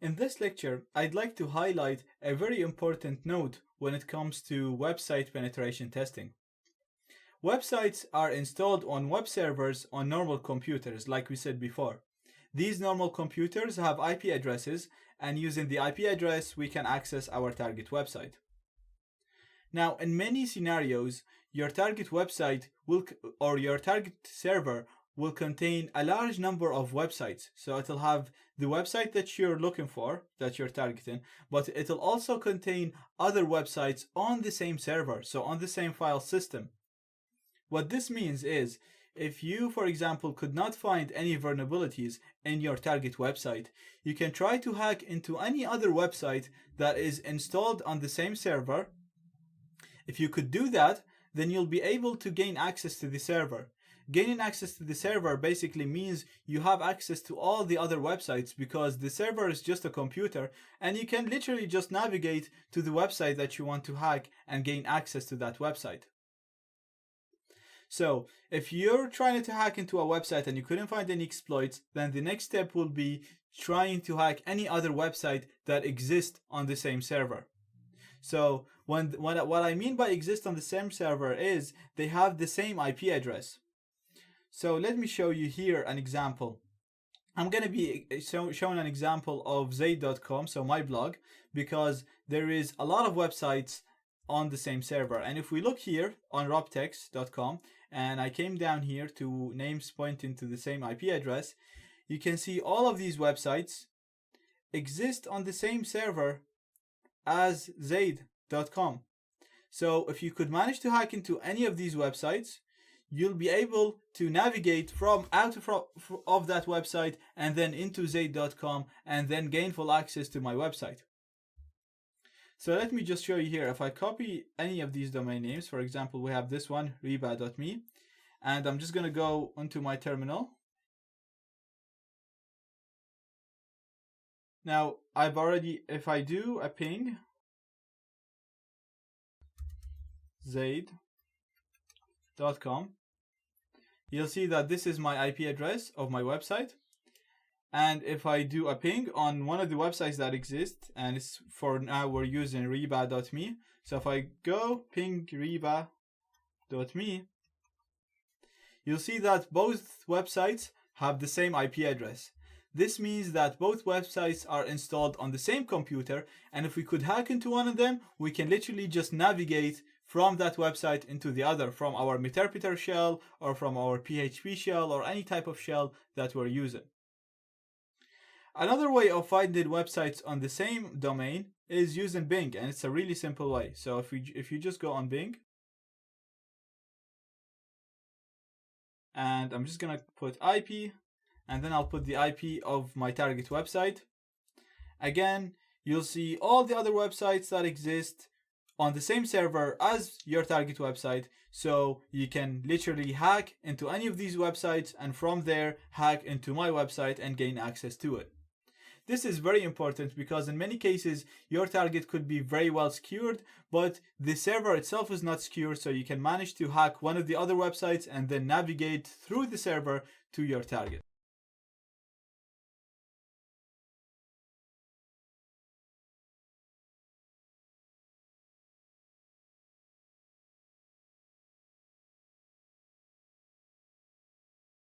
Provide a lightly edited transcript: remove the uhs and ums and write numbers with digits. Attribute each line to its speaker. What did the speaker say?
Speaker 1: In this lecture, I'd like to highlight a very important note when it comes to website penetration testing. Websites are installed on web servers on normal computers, like we said before. These normal computers have IP addresses, and using the IP address, we can access our target website. Now, in many scenarios, your target website or your target server will contain a large number of websites. So it'll have the website that you're looking for, that you're targeting, but it'll also contain other websites on the same server, so on the same file system. What this means is, if you, for example, could not find any vulnerabilities in your target website, you can try to hack into any other website that is installed on the same server. If you could do that, then you'll be able to gain access to the server. Gaining access to the server basically means you have access to all the other websites, because the server is just a computer and you can literally just navigate to the website that you want to hack and gain access to that website. So if you're trying to hack into a website and you couldn't find any exploits, then the next step will be trying to hack any other website that exists on the same server. So what I mean by exist on the same server is they have the same IP address. So let me show you here an example. I'm going to be showing an example of zaid.com, so my blog, because there is a lot of websites on the same server. And if we look here on robtex.com, and I came down here to names pointing to the same IP address, you can see all of these websites exist on the same server as zaid.com. So if you could manage to hack into any of these websites, you'll be able to navigate out of that website and then into zaid.com and then gain full access to my website. So let me just show you here. If I copy any of these domain names, for example, we have this one, reba.me, and I'm just going to go onto my terminal. Now, if I do a ping zaid.com, you'll see that this is my IP address of my website. And if I do a ping on one of the websites that exist, and it's for now we're using reba.me. So if I go ping reba.me, you'll see that both websites have the same IP address. This means that both websites are installed on the same computer, and if we could hack into one of them, we can literally just navigate from that website into the other, from our meterpreter shell or from our PHP shell or any type of shell that we're using. Another way of finding websites on the same domain is using Bing, and it's a really simple way. So if you just go on Bing, and I'm just gonna put IP, and then I'll put the IP of my target website. Again, you'll see all the other websites that exist on the same server as your target website, so you can literally hack into any of these websites and from there hack into my website and gain access to it. This is very important because in many cases your target could be very well secured, but the server itself is not secure, so you can manage to hack one of the other websites and then navigate through the server to your target.